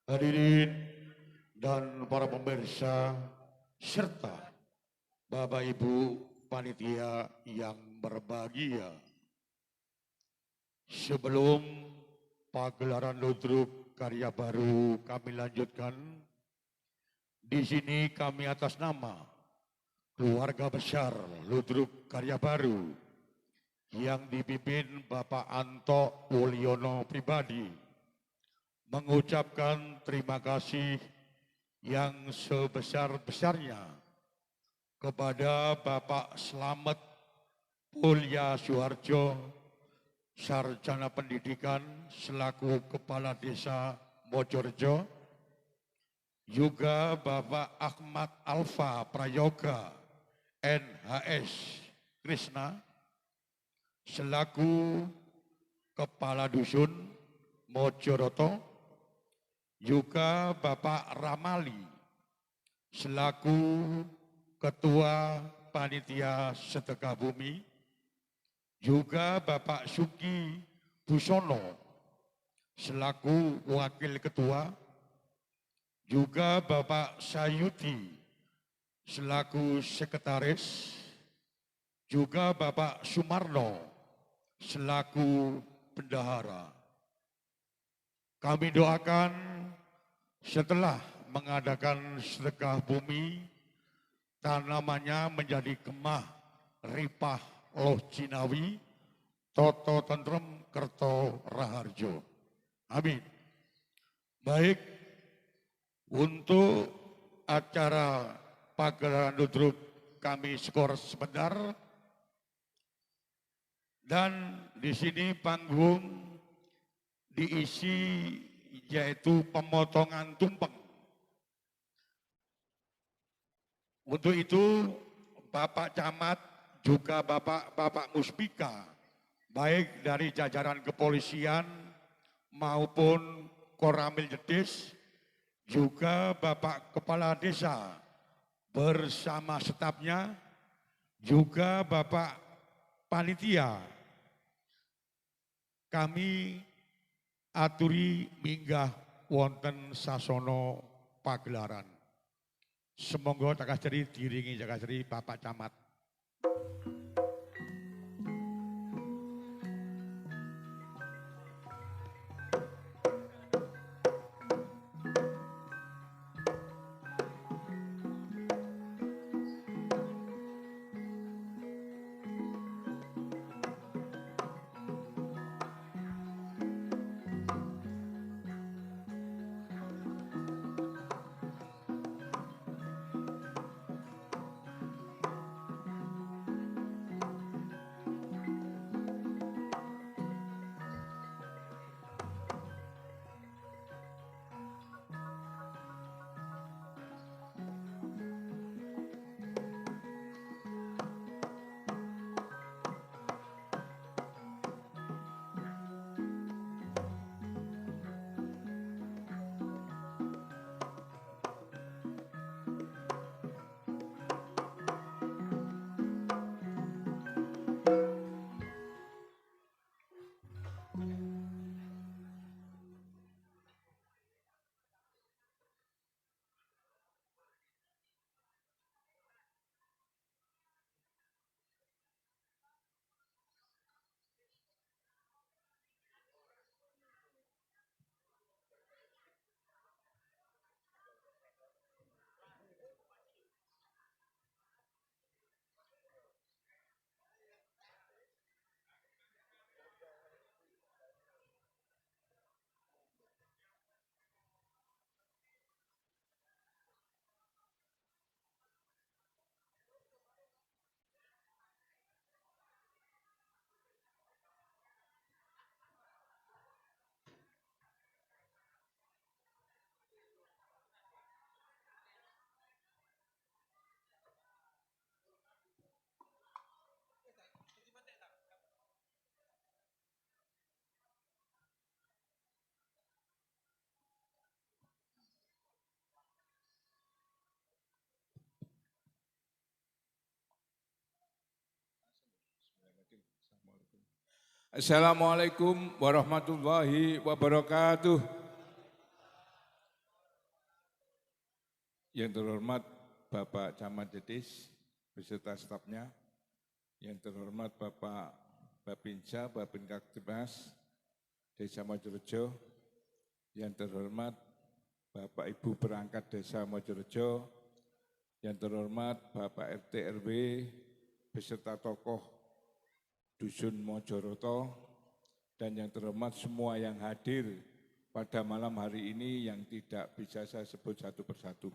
Hadirin dan para pemirsa serta Bapak Ibu panitia yang berbahagia. Sebelum pagelaran ludruk karya baru kami lanjutkan, di sini kami atas nama keluarga besar ludruk karya baru yang dipimpin Bapak Anto Wulyono pribadi mengucapkan terima kasih yang sebesar-besarnya kepada Bapak Slamet Pulya Suharjo, Sarjana Pendidikan selaku Kepala Desa Mojorejo, juga Bapak Ahmad Alfa Prayoga, NHS Krishna, selaku Kepala Dusun Mojoroto, juga Bapak Ramali selaku Ketua Panitia Sedekah Bumi, juga Bapak Suki Busono selaku Wakil Ketua, juga Bapak Sayuti selaku Sekretaris, juga Bapak Sumarno selaku Bendahara. Kami doakan setelah mengadakan sedekah bumi, tanamannya menjadi gemah ripah loh Cinawi, toto tentrem kerto raharjo. Amin. Baik, untuk acara pagelaran ludruk kami skor sebentar, dan di sini panggung diisi yaitu pemotongan tumpeng. Untuk itu Bapak Camat juga Bapak Muspika, baik dari jajaran kepolisian maupun Koramil Jedis, juga Bapak Kepala Desa bersama stafnya, juga Bapak Panitia, kami aturi minggah wonten sasono pagelaran. Semoga Jakasri diringi Jakasri Bapak Camat. Assalamualaikum warahmatullahi wabarakatuh. Yang terhormat Bapak Camat Jetis beserta stafnya, yang terhormat Bapak Babinsa, Babinkamtibmas Desa Mojorejo, yang terhormat Bapak Ibu perangkat Desa Mojorejo, yang terhormat Bapak RT RW beserta tokoh Dusun Mojoroto, dan yang terhormat semua yang hadir pada malam hari ini yang tidak bisa saya sebut satu persatu.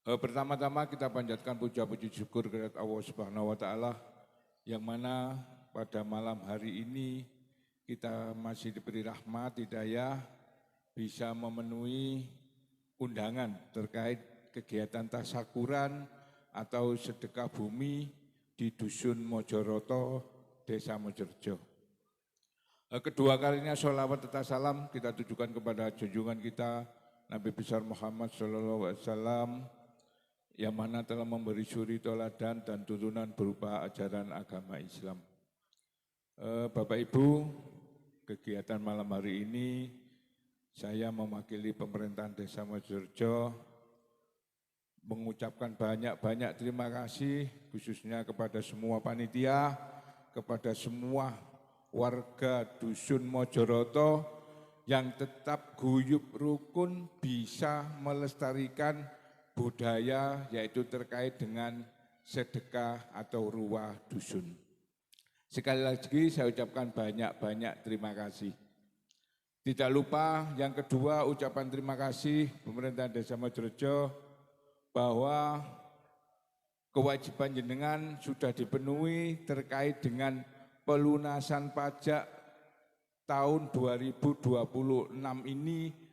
Pertama-tama kita panjatkan puja-puji syukur kepada Allah Subhanahu wa Ta'ala, yang mana pada malam hari ini kita masih diberi rahmat, hidayah, bisa memenuhi undangan terkait kegiatan tasakuran atau sedekah bumi di Dusun Mojoroto, Desa Mojorejo. Kedua kalinya sholawat serta salam kita tujukan kepada junjungan kita Nabi besar Muhammad SAW, yang mana telah memberi suri toladan dan turunan berupa ajaran agama Islam. Bapak Ibu, kegiatan malam hari ini saya mewakili pemerintahan Desa Mojorejo mengucapkan banyak-banyak terima kasih khususnya kepada semua panitia, kepada semua warga Dusun Mojoroto yang tetap guyub rukun bisa melestarikan budaya, yaitu terkait dengan sedekah atau ruah dusun. Sekali lagi saya ucapkan banyak-banyak terima kasih. Tidak lupa yang kedua ucapan terima kasih pemerintah Desa Mojorejo bahwa kewajiban jenengan sudah dipenuhi terkait dengan pelunasan pajak tahun 2026 ini.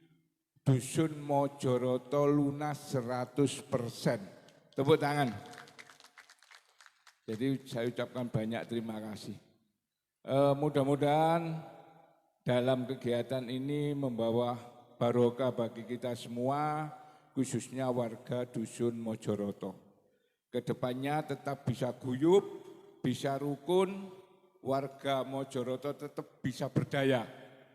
Dusun Mojoroto lunas 100%. Tepuk tangan. Jadi saya ucapkan banyak terima kasih. Mudah-mudahan dalam kegiatan ini membawa barokah bagi kita semua, khususnya warga Dusun Mojoroto. Kedepannya tetap bisa guyub, bisa rukun, warga Mojoroto tetap bisa berdaya,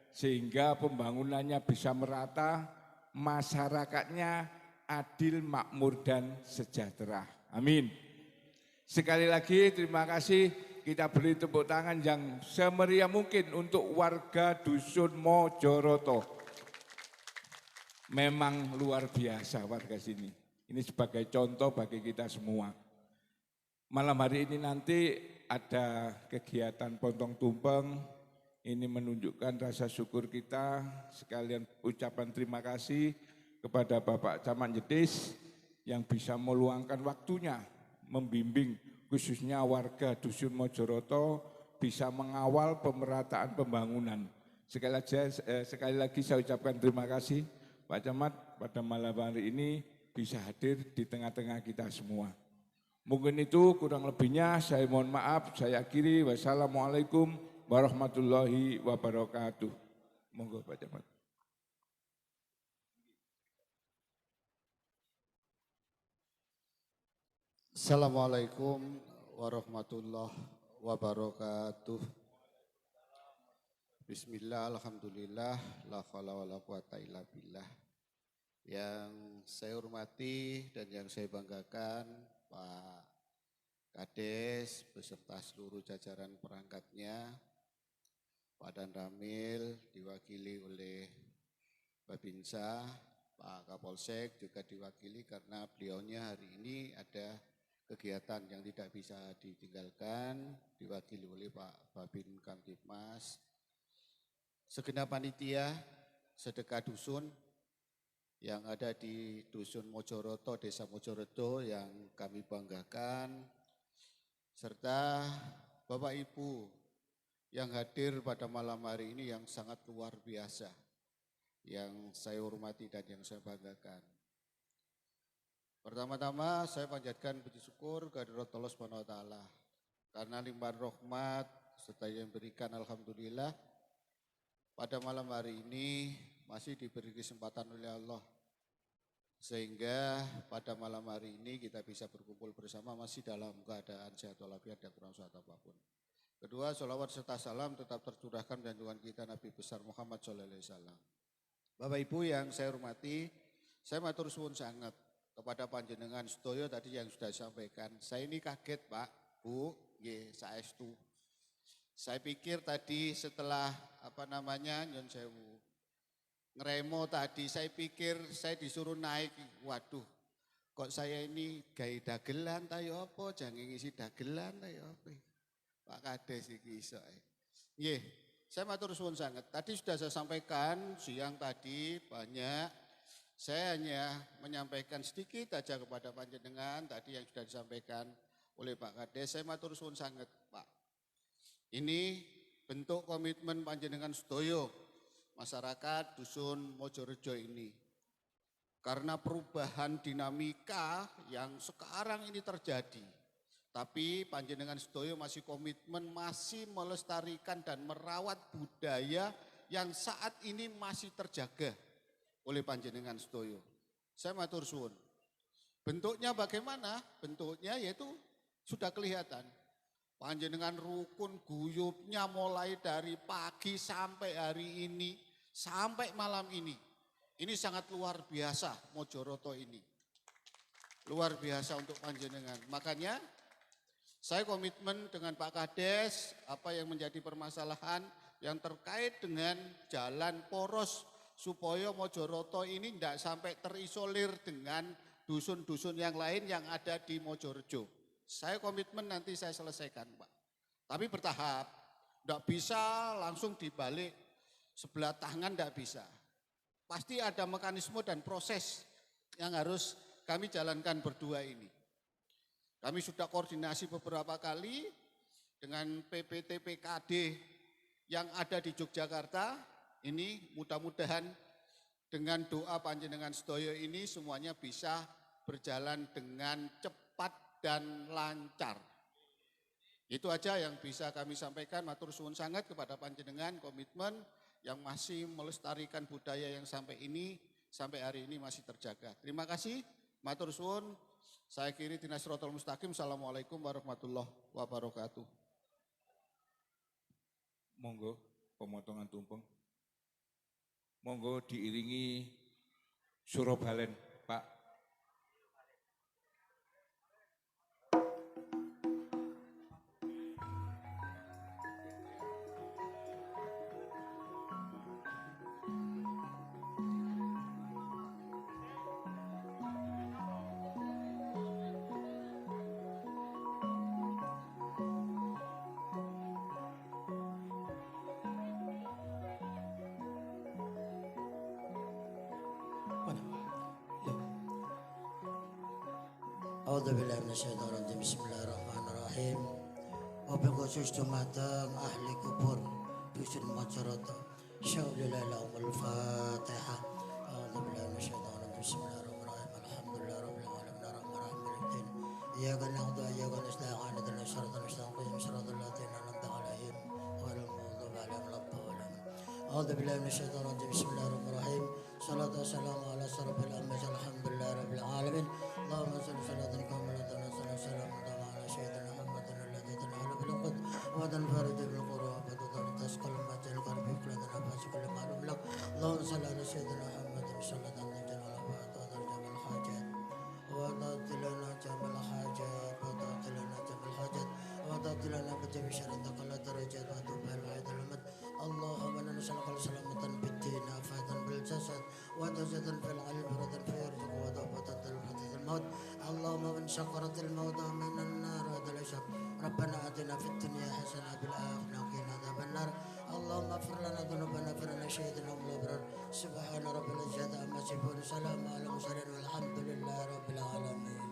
sehingga pembangunannya bisa merata, masyarakatnya adil, makmur, dan sejahtera. Amin. Sekali lagi terima kasih, kita beri tepuk tangan yang semeriah mungkin untuk warga Dusun Mojoroto. Memang luar biasa warga sini. Ini sebagai contoh bagi kita semua. Malam hari ini nanti ada kegiatan pontong tumpeng. Ini menunjukkan rasa syukur kita, sekalian ucapan terima kasih kepada Bapak Camat Jetis yang bisa meluangkan waktunya membimbing khususnya warga Dusun Mojoroto bisa mengawal pemerataan pembangunan. Sekali lagi saya ucapkan terima kasih Pak Camat pada malam hari ini bisa hadir di tengah-tengah kita semua. Mungkin itu kurang lebihnya saya mohon maaf, saya akhiri. Wassalamualaikum warahmatullahi wabarakatuh. Monggo Pak Camat. Assalamualaikum warahmatullahi wabarakatuh. Bismillah, alhamdulillah, la khala wa la quwata illa billah. Yang saya hormati dan yang saya banggakan Pak Kades beserta seluruh jajaran perangkatnya, Pak Dan Ramil diwakili oleh Babinsa, Pak Kapolsek juga diwakili karena beliaunya hari ini ada kegiatan yang tidak bisa ditinggalkan, diwakili oleh Pak Babinkamtibmas, segenap panitia sedekah dusun yang ada di Dusun Mojoroto, Desa Mojoroto yang kami banggakan, serta Bapak Ibu yang hadir pada malam hari ini yang sangat luar biasa, yang saya hormati dan yang saya banggakan. Pertama-tama saya panjatkan puji syukur kehadirat Allah Subhanahu wa Ta'ala karena limpahan rahmat serta yang berikan alhamdulillah pada malam hari ini masih diberi kesempatan oleh Allah sehingga pada malam hari ini kita bisa berkumpul bersama masih dalam keadaan sehat walafiat dan kurang suatu apapun. Kedua, sholawat serta salam tetap tercurahkan dan junjungan kita Nabi besar Muhammad SAW. Bapak Ibu yang saya hormati, saya matur suwun sangat kepada panjenengan sedaya tadi yang sudah disampaikan. Saya ini kaget Pak, Bu, nggih saestu. Saya pikir tadi setelah nyun sewu, ngeremo tadi saya pikir saya disuruh naik, waduh kok saya ini gaya dagelan tayo apa, jangan ngisi dagelan tayo apa. Pak Kades iki iso. Nggih, saya matur suwun sangat. Tadi sudah saya sampaikan siang tadi banyak. Saya hanya menyampaikan sedikit saja kepada panjenengan tadi yang sudah disampaikan oleh Pak Kades. Saya matur suwun sangat, Pak. Ini bentuk komitmen panjenengan sedaya masyarakat Dusun Mojorejo ini. Karena perubahan dinamika yang sekarang ini terjadi. Tapi panjenengan sedaya masih komitmen, masih melestarikan dan merawat budaya yang saat ini masih terjaga oleh panjenengan sedaya. Saya matur suwun. Bentuknya bagaimana? Bentuknya yaitu sudah kelihatan. Panjenengan rukun guyupnya mulai dari pagi sampai hari ini, sampai malam ini. Ini sangat luar biasa Mojoroto ini. Luar biasa untuk panjenengan. Makanya saya komitmen dengan Pak Kades apa yang menjadi permasalahan yang terkait dengan jalan poros supaya Mojoroto ini tidak sampai terisolir dengan dusun-dusun yang lain yang ada di Mojorejo. Saya komitmen nanti saya selesaikan Pak. Tapi bertahap, tidak bisa langsung dibalik sebelah tangan, tidak bisa. Pasti ada mekanisme dan proses yang harus kami jalankan berdua ini. Kami sudah koordinasi beberapa kali dengan PPT-PKD yang ada di Yogyakarta. Ini mudah-mudahan dengan doa panjenengan sedaya ini semuanya bisa berjalan dengan cepat dan lancar. Itu aja yang bisa kami sampaikan. Matur suwun sangat kepada panjenengan komitmen yang masih melestarikan budaya yang sampai hari ini masih terjaga. Terima kasih. Matur suwun. Saya kiri Tina Siratal Mustaqim. Assalamualaikum warahmatullahi wabarakatuh. Monggo pemotongan tumpeng. Monggo diiringi Surabalen, Pak. A'udzubillahi minasyaitonirrajim. Bismillahirrahmanirrahim. Wabil khusus dumateng ahli kubur Dusun Mojoroto. Syaulillahi Fatihah. A'udzubillahi minasyaitonirrajim. Bismillahirrahmanirrahim. Alhamdulillahirabbil alamin arrahmanirrahim malikiddin. Iyyaka na'budu wa iyyaka nasta'in ihdinas siratal mustaqim siratal ladzina an'amta 'alaihim ghairil maghdubi 'alaihim waladdallin. A'udzubillahi minasyaitonirrajim. Bismillahirrahmanirrahim. Salatu wassalamu ala asyrofil anbiya'i alhamdulillahirabbil alamin. Allahumma shalli salatan kamilatan wa salamun ala sayyidina Muhammadin alladzi tanhalu bil 'uqud wa tanfariju bil qurub wa tasqal majal qalbi kullan nafas kullu ma'lum lak. Allahumma shalli ala sayyidina Muhammadin sallallahu alaihi wa sallam hajat wa ta'tilana jamal hajat wa ta'tilana jamal hajat wa ta'tilana bijami syarrin taqalla darajat wa tubal wa idlamat. Allahumma inna nas'aluka salamatan fid din afatan bil jasad wa tazatan fil qalbi baradan fi rizq wa tawbatan fil maut. Allahumma min syakaratil maut minan nar wa dalashab. Rabbana atina fid dunya hasanah bil akhirati wa qina adzabannar. Allahumma ighfir lana dhunubana wa lana syahidina wal abrar. Subhana rabbil izzati amma yasifun. Salamun alal mursalin walhamdulillahi rabbil alamin.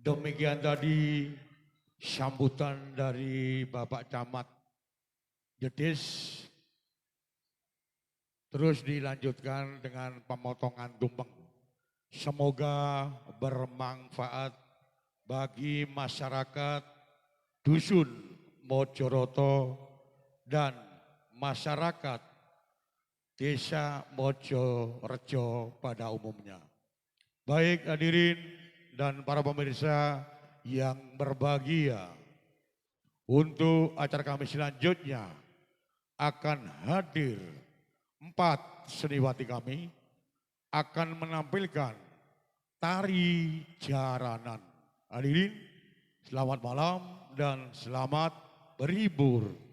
Demikian tadi sambutan dari Bapak Camat Jedes. Terus dilanjutkan dengan pemotongan tumpeng. Semoga bermanfaat bagi masyarakat Dusun Mojoroto dan masyarakat Desa Mojorejo pada umumnya. Baik hadirin dan para pemirsa yang berbahagia, untuk acara kami selanjutnya akan hadir 4 seniwati kami akan menampilkan tari jaranan. Hadirin, selamat malam dan selamat berhibur.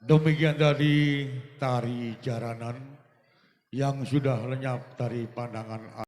Demikian tadi tari jaranan yang sudah lenyap dari pandangan